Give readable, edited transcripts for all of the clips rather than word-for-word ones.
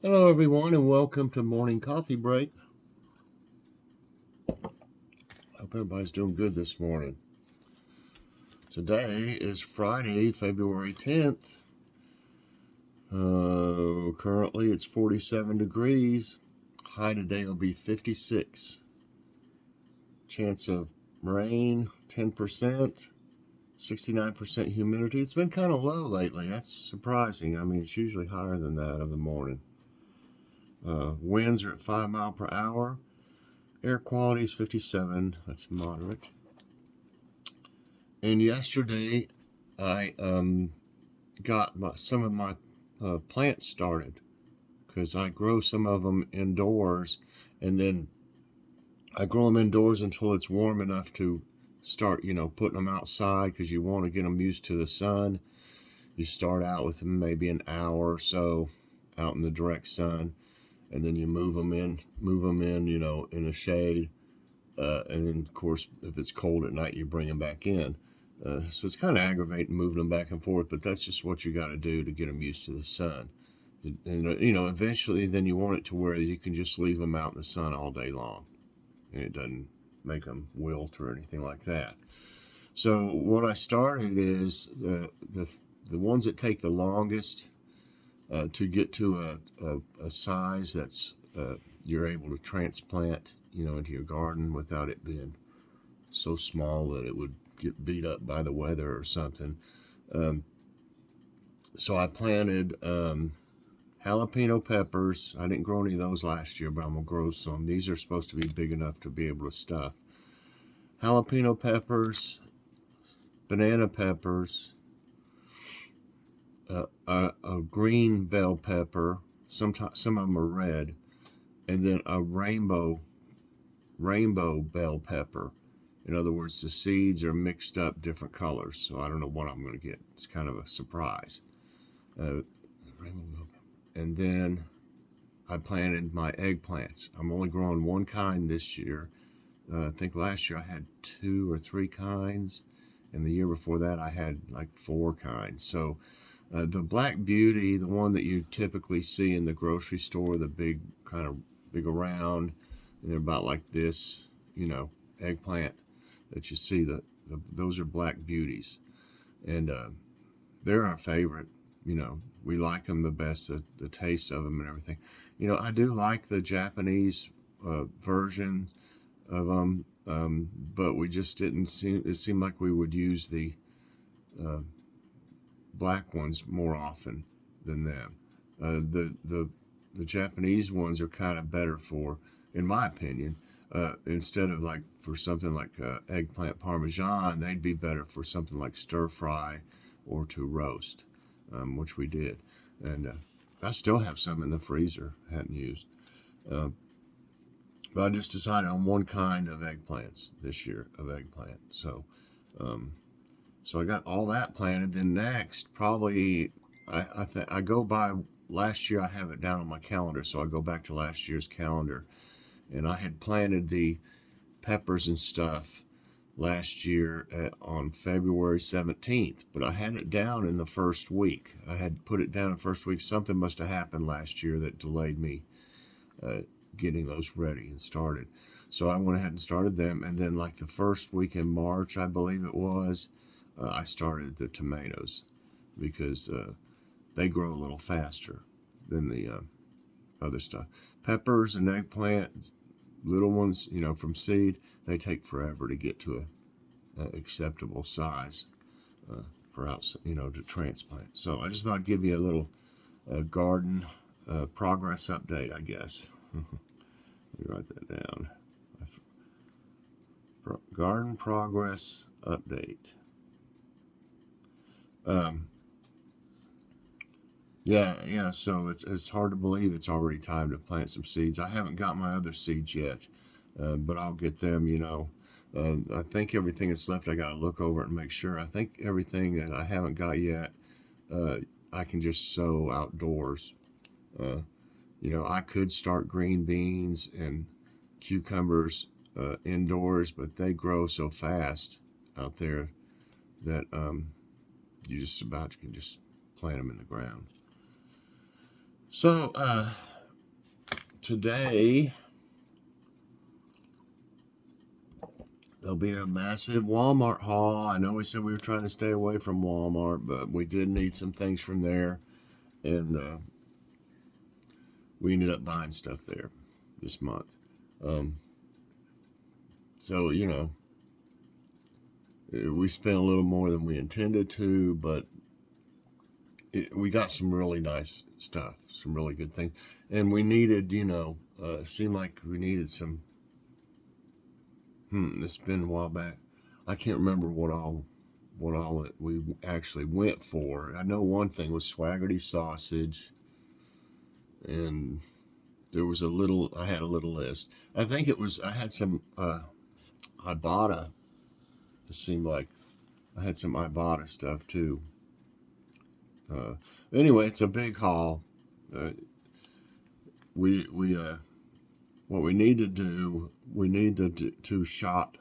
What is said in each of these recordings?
Hello, everyone, and welcome to Morning Coffee Break. Hope everybody's doing good this morning. Today is Friday, February 10th. Currently, it's 47 degrees. High today will be 56. Chance of rain, 10%. 69% humidity. It's been kind of low lately. That's surprising. I mean, it's usually higher than that in the morning. Winds are at 5 miles per hour. Air quality is 57. That's moderate. And yesterday, I got some of my plants started because I grow some of them indoors, and then I grow them indoors until it's warm enough to start, putting them outside because you want to get them used to the sun. You start out with them maybe an hour or so out in the direct sun, and then you move them in, in the shade. And then, of course, if it's cold at night, you bring them back in. So it's kind of aggravating moving them back and forth, but that's just what you got to do to get them used to the sun. And, eventually then you want it to where you can just leave them out in the sun all day long. And it doesn't make them wilt or anything like that. So what I started is the ones that take the longest to get to a size that's you're able to transplant, into your garden without it being so small that it would get beat up by the weather or something. So I planted jalapeno peppers. I didn't grow any of those last year, but I'm going to grow some. These are supposed to be big enough to be able to stuff. Jalapeno peppers, banana peppers, a green bell pepper, some of them are red, and then a rainbow bell pepper. In other words, the seeds are mixed up different colors, so I don't know what I'm going to get. It's kind of a surprise. And then I planted my eggplants. I'm only growing one kind this year. I think last year I had 2 or 3 kinds, and the year before that I had like 4 kinds. So the Black Beauty, the one that you typically see in the grocery store, the big around, and they're about like this, eggplant that you see, those are Black Beauties, and they're our favorite. We like them the best, the taste of them and everything. I do like the Japanese version of them, but we just didn't seem. It seemed like we would use the black ones more often than them. The Japanese ones are kind of better for, in my opinion, instead of like for something like eggplant parmesan, they'd be better for something like stir fry or to roast, which we did. And I still have some in the freezer, hadn't used. But I just decided on one kind of eggplants this year, So, so I got all that planted. Then next, probably, I go by last year. I have it down on my calendar, so I go back to last year's calendar, and I had planted the peppers and stuff last year on February 17th, but I had it down in the first week. I had put it down in the first week. Something must have happened last year that delayed me getting those ready and started. So I went ahead and started them, and then like the first week in March, I believe it was, I started the tomatoes because they grow a little faster than the other stuff. Peppers and eggplant, little ones, from seed, they take forever to get to a acceptable size for outside, to transplant. So I just thought I'd give you a little garden progress update, I guess. Let me write that down. Garden progress update. Yeah. So it's hard to believe it's already time to plant some seeds. I haven't got my other seeds yet, but I'll get them. I think everything that's left, I got to look over it and make sure. I think everything that I haven't got yet, I can just sow outdoors. I could start green beans and cucumbers indoors, but they grow so fast out there that you just about can just plant them in the ground. So today there'll be a massive Walmart haul. I know we said we were trying to stay away from Walmart, but we did need some things from there, and we ended up buying stuff there this month. So, you know, we spent a little more than we intended to, but we got some really nice stuff, some really good things. And we needed, you know, seemed like we needed some, it's been a while back. I can't remember what all we actually went for. I know one thing was Swaggerty sausage, and there was I had a little list. I think it was, I had some Ibotta. It seemed like I had some Ibotta stuff too. Anyway, it's a big haul. What we need to do, we need to shop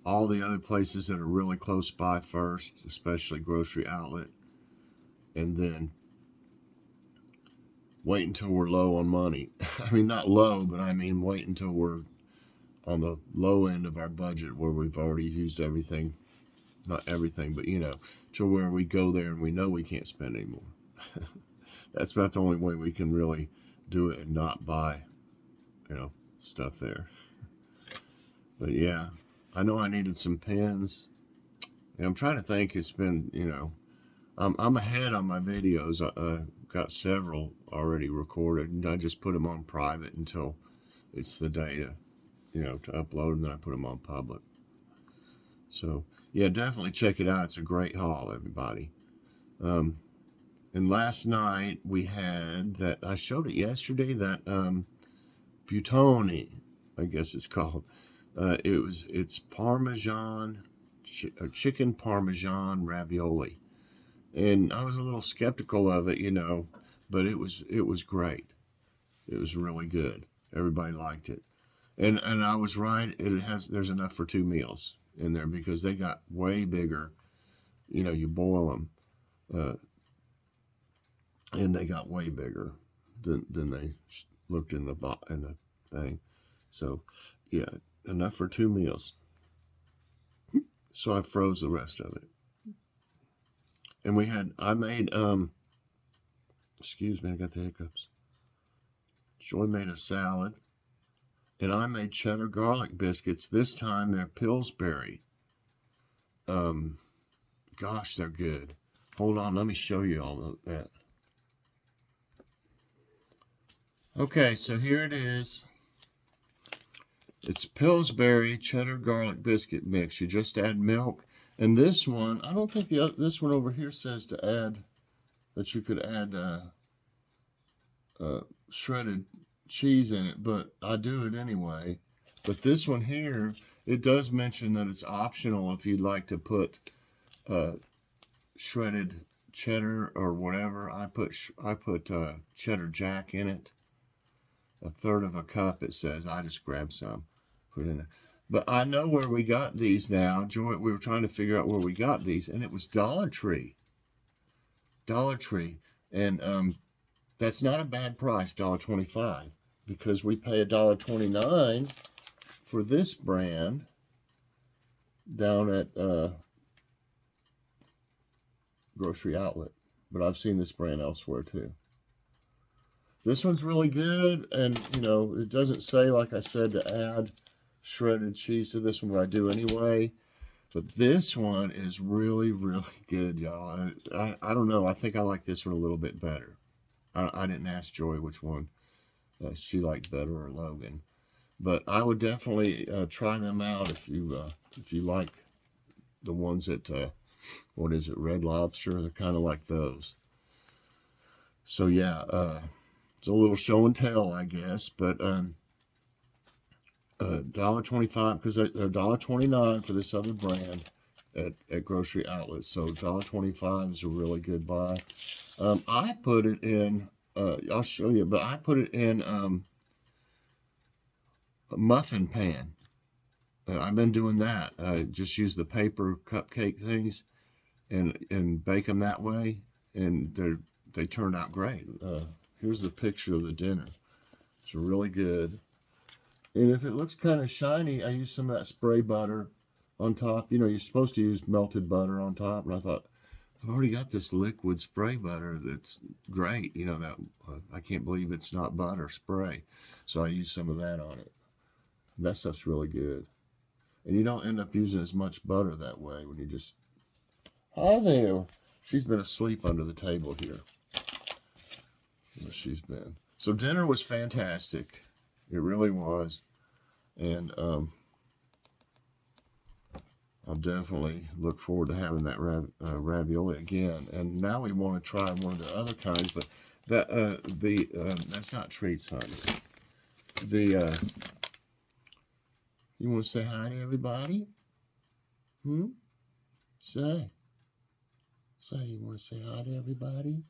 all the other places that are really close by first, especially grocery outlet, and then wait until we're low on money. I mean, not low, but I mean wait until we're on the low end of our budget where we've already used everything. Not everything, but, you know, to where we go there and we know we can't spend anymore. That's about the only way we can really do it and not buy, you know, stuff there. But yeah, I know I needed some pens. And I'm trying to think, it's been, you know, I'm ahead on my videos. I got several already recorded, and I just put them on private until it's the day to, you know, to upload, and then I put them on public. So yeah, definitely check it out. It's a great haul, everybody. And last night we had that, I showed it yesterday, that Butoni, I guess it's called. It's Parmesan, chicken Parmesan ravioli. And I was a little skeptical of it, you know, but it was great. It was really good. Everybody liked it. And I was right. There's enough for 2 meals in there, because they got way bigger. You know, you boil them, and they got way bigger than they looked in the thing. So yeah, enough for 2 meals. So I froze the rest of it. And I made, excuse me, I got the hiccups. Joy made a salad, and I made cheddar garlic biscuits. This time they're Pillsbury. Gosh, they're good. Hold on, let me show you all of that. Okay, so here it is. It's Pillsbury cheddar garlic biscuit mix. You just add milk. And this one, I don't think this one over here says to add, that you could add shredded cheese in it, but I do it anyway. But this one here, it does mention that it's optional if you'd like to put shredded cheddar or whatever. I put cheddar jack in it. 1/3 of a cup, it says. I just grabbed some, put it in there. But I know where we got these now. Joy, we were trying to figure out where we got these, and it was Dollar Tree. Dollar Tree. And that's not a bad price, $1.25, because we pay $1.29 for this brand down at grocery outlet. But I've seen this brand elsewhere too. This one's really good, and you know, it doesn't say, like I said, to add shredded cheese to this one, but I do anyway. But this one is really, really good, y'all. I don't know. I think I like this one a little bit better. I didn't ask Joy which one she liked better, or Logan. But I would definitely try them out if you like the ones at, what is it, Red Lobster? They're kind of like those. So yeah, it's a little show and tell, I guess. But $1.25, because they're $1.29 for this other brand at grocery outlets. So $1.25 is a really good buy. I put it in, I'll show you, but I put it in a muffin pan. I've been doing that. Just use the paper cupcake things and bake them that way, and they turned out great. Here's the picture of the dinner. It's really good. And if it looks kind of shiny, I use some of that spray butter on top. You know, you're supposed to use melted butter on top. And I thought, I've already got this liquid spray butter that's great. You know, that I can't believe it's not butter spray. So I use some of that on it. That stuff's really good. And you don't end up using as much butter that way when you just... Hi there. She's been asleep under the table here. She's been. So dinner was fantastic. It really was. And I'll definitely look forward to having that ravioli again. And now we want to try one of the other kinds, but that that's not treats, honey. You want to say hi to everybody? Say you want to say hi to everybody?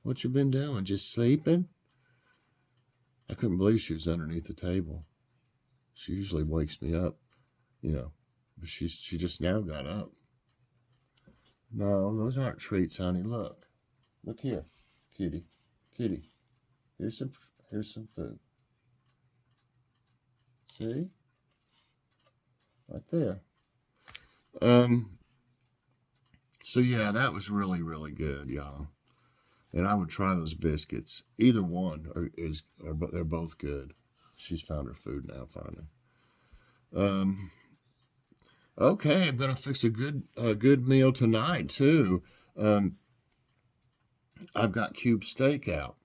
What you been doing? Just sleeping? I couldn't believe she was underneath the table. She usually wakes me up, you know, but she just now got up. No, those aren't treats, honey. Look here, kitty. Here's some food. See, right there. So yeah, that was really, really good, y'all. And I would try those biscuits. Either one they're both good. She's found her food now, finally. Okay, I'm gonna fix a good meal tonight too. I've got cube steak out,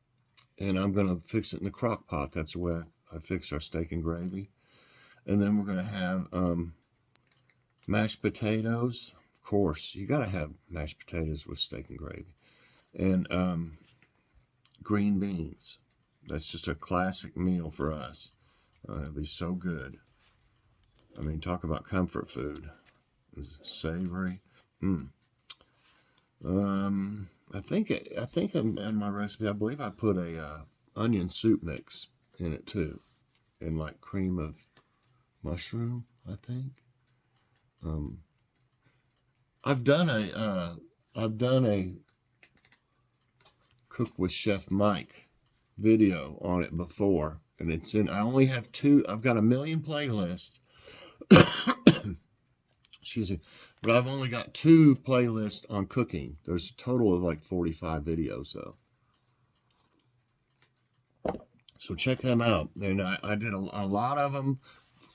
and I'm gonna fix it in the crock pot. That's the way I fix our steak and gravy. And then we're gonna have mashed potatoes. Of course, you gotta have mashed potatoes with steak and gravy. And green beans. That's just a classic meal for us. It'll be so good. I mean, talk about comfort food. It's savory. I think in my recipe, I believe I put a onion soup mix in it too, and like cream of mushroom. I think. I've done a Cook with Chef Mike video on it before, and it's in. I only have two. I've got a million playlists. Excuse me, but I've only got 2 playlists on cooking. There's a total of like 45 videos though. So check them out. And I did a lot of them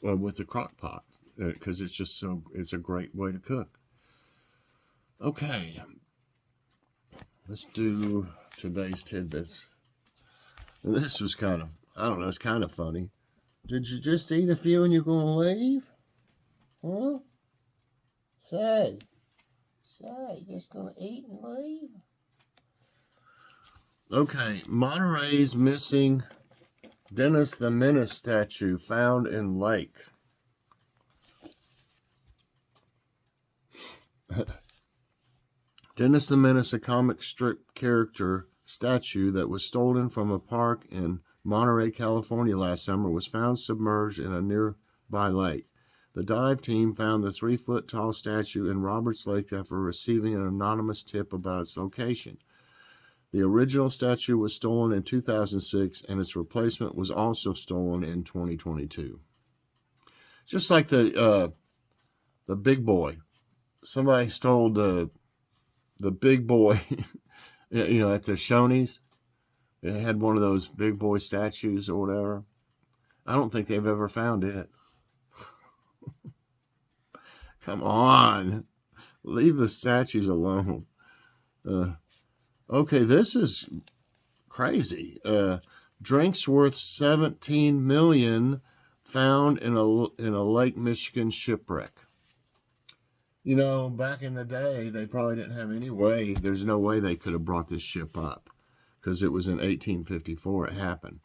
with the crock pot because it's a great way to cook. Okay, let's do today's tidbits. And this was kind of, I don't know, it's kind of funny. Did you just eat a few and you're going to leave? Huh? Say, just going to eat and leave? Okay, Montereys missing Dennis the Menace statue found in lake. Dennis the Menace, a comic strip character statue that was stolen from a park in Monterey, California last summer, was found submerged in a nearby lake. The dive team found the 3-foot-tall statue in Roberts Lake after receiving an anonymous tip about its location. The original statue was stolen in 2006, and its replacement was also stolen in 2022. Just like the big boy. Somebody stole the big boy, you know, at the Shoney's. It had one of those big boy statues or whatever. I don't think they've ever found it. Come on. Leave the statues alone. Okay, this is crazy. Drinks worth $17 million found in a Lake Michigan shipwreck. You know, back in the day, they probably didn't have any way. There's no way they could have brought this ship up because it was in 1854 it happened.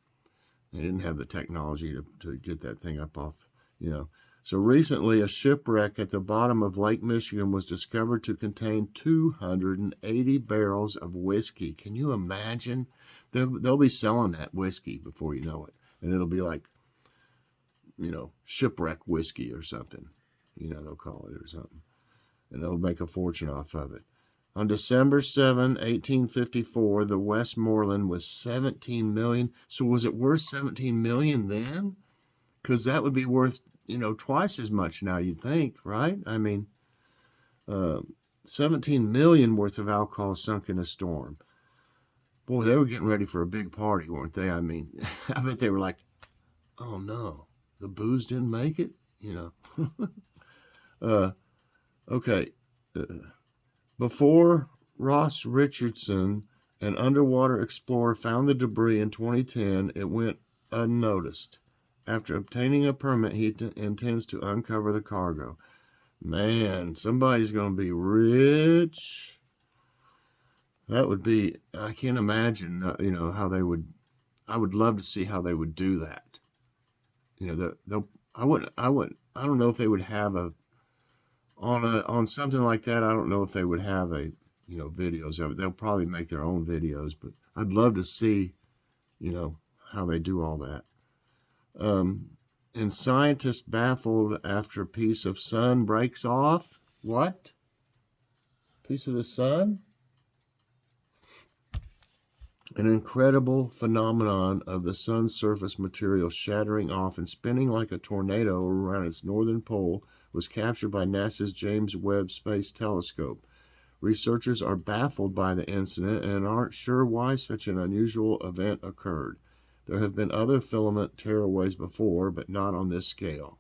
They didn't have the technology to get that thing up off, you know. So recently, a shipwreck at the bottom of Lake Michigan was discovered to contain 280 barrels of whiskey. Can you imagine? They'll be selling that whiskey before you know it. And it'll be like, you know, shipwreck whiskey or something. You know, they'll call it or something. And they'll make a fortune off of it. On December 7, 1854, the Westmoreland was 17 million. So was it worth 17 million then? Because that would be worth, twice as much now, you'd think, right? I mean, 17 million worth of alcohol sunk in a storm. Boy, they were getting ready for a big party, weren't they? I mean, I bet they were like, oh no, the booze didn't make it, Okay. Before Ross Richardson, an underwater explorer, found the debris in 2010, it went unnoticed. After obtaining a permit, he intends to uncover the cargo. Man, somebody's going to be rich. That would be, I can't imagine, how they would, I would love to see how they would do that. I don't know if they would have on something like that. I don't know if they would have videos of it. They'll probably make their own videos, but I'd love to see, how they do all that. And scientists baffled after a piece of sun breaks off. What? Piece of the sun? An incredible phenomenon of the sun's surface material shattering off and spinning like a tornado around its northern pole was captured by NASA's James Webb Space Telescope. Researchers are baffled by the incident and aren't sure why such an unusual event occurred. There have been other filament tearaways before, but not on this scale.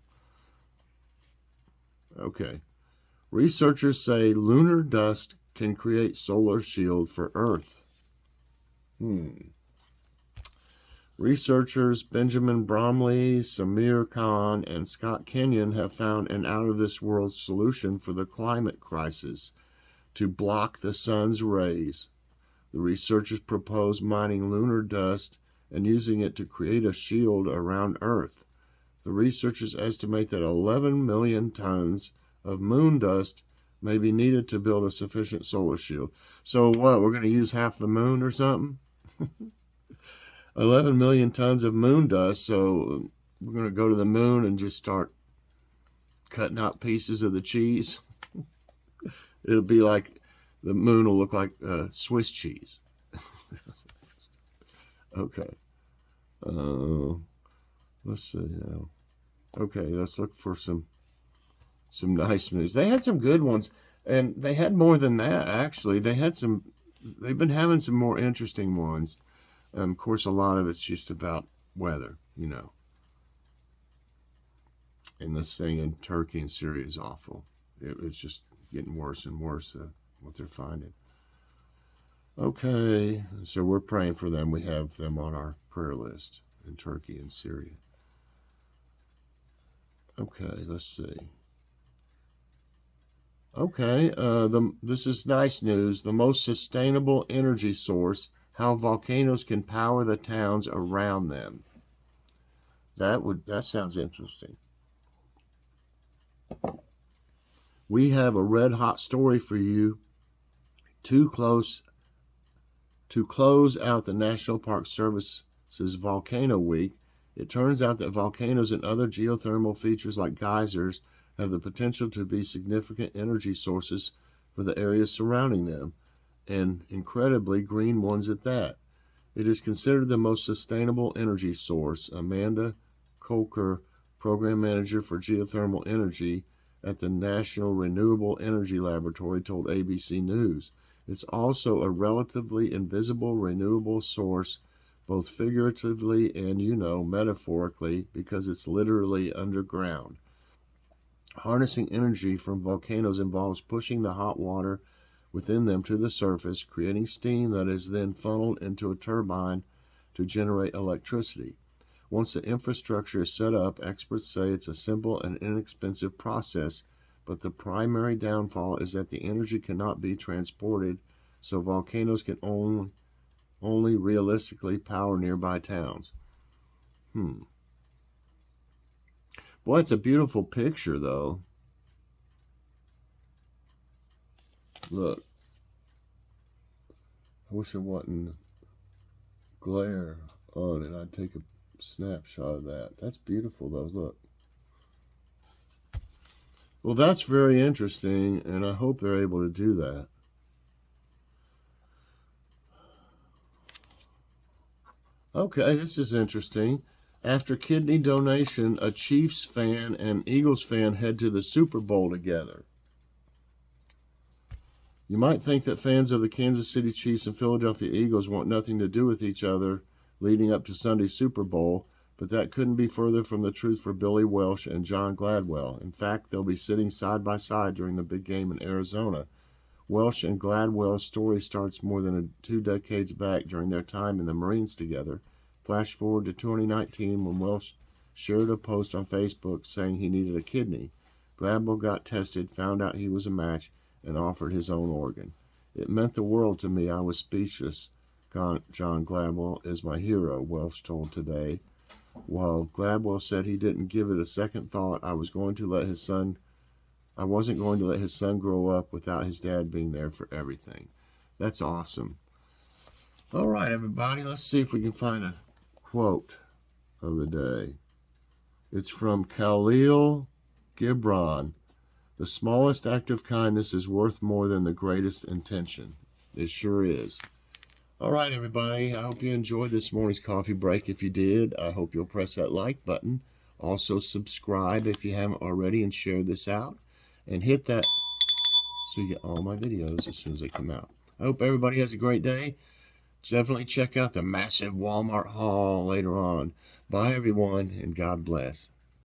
Okay. Researchers say lunar dust can create solar shield for Earth. Researchers Benjamin Bromley, Samir Khan, and Scott Kenyon have found an out-of-this-world solution for the climate crisis to block the sun's rays. The researchers propose mining lunar dust and using it to create a shield around Earth. The researchers estimate that 11 million tons of moon dust may be needed to build a sufficient solar shield. So what, we're going to use half the moon or something? 11 million tons of moon dust, so we're going to go to the moon and just start cutting out pieces of the cheese. It'll be like, the moon will look like Swiss cheese. Okay. Let's see now. Okay, let's look for some nice news. They had some good ones, and they had more than that, actually. They've been having some more interesting ones. Of course, a lot of it's just about weather, And this thing in Turkey and Syria is awful. It's just getting worse and worse, what they're finding. Okay, so we're praying for them. We have them on our prayer list in Turkey and Syria. Okay, let's see. Okay, this is nice news. The most sustainable energy source, how volcanoes can power the towns around them. That sounds interesting. We have a red hot story for you. To close out the National Park Service's Volcano Week, it turns out that volcanoes and other geothermal features like geysers have the potential to be significant energy sources for the areas surrounding them, and incredibly green ones at that. It is considered the most sustainable energy source. Amanda Kolker, Program Manager for Geothermal Energy at the National Renewable Energy Laboratory, told ABC News. It's also a relatively invisible renewable source, both figuratively and, metaphorically, because it's literally underground. Harnessing energy from volcanoes involves pushing the hot water within them to the surface, creating steam that is then funneled into a turbine to generate electricity. Once the infrastructure is set up, experts say it's a simple and inexpensive process, but the primary downfall is that the energy cannot be transported, so volcanoes can only realistically power nearby towns. Boy, it's a beautiful picture, though. Look. I wish it wasn't glare on it. I'd take a snapshot of that. That's beautiful, though. Look. Well, that's very interesting, and I hope they're able to do that. Okay, this is interesting. After kidney donation, a Chiefs fan and Eagles fan head to the Super Bowl together. You might think that fans of the Kansas City Chiefs and Philadelphia Eagles want nothing to do with each other leading up to Sunday's Super Bowl, but that couldn't be further from the truth for Billy Welsh and John Gladwell. In fact, they'll be sitting side by side during the big game in Arizona. Welsh and Gladwell's story starts more than 2 decades back during their time in the Marines together. Flash forward to 2019 when Welsh shared a post on Facebook saying he needed a kidney. Gladwell got tested, found out he was a match, and offered his own organ. It meant the world to me. I was speechless. John Gladwell is my hero, Welsh told Today. While Gladwell said he didn't give it a second thought, I wasn't going to let his son grow up without his dad being there for everything. That's awesome. All right, everybody, let's see if we can find a quote of the day. It's from Khalil Gibran. The smallest act of kindness is worth more than the greatest intention. It sure is. All right, everybody. I hope you enjoyed this morning's coffee break. If you did, I hope you'll press that like button. Also, subscribe if you haven't already and share this out. And hit that so you get all my videos as soon as they come out. I hope everybody has a great day. Definitely check out the massive Walmart haul later on. Bye, everyone, and God bless.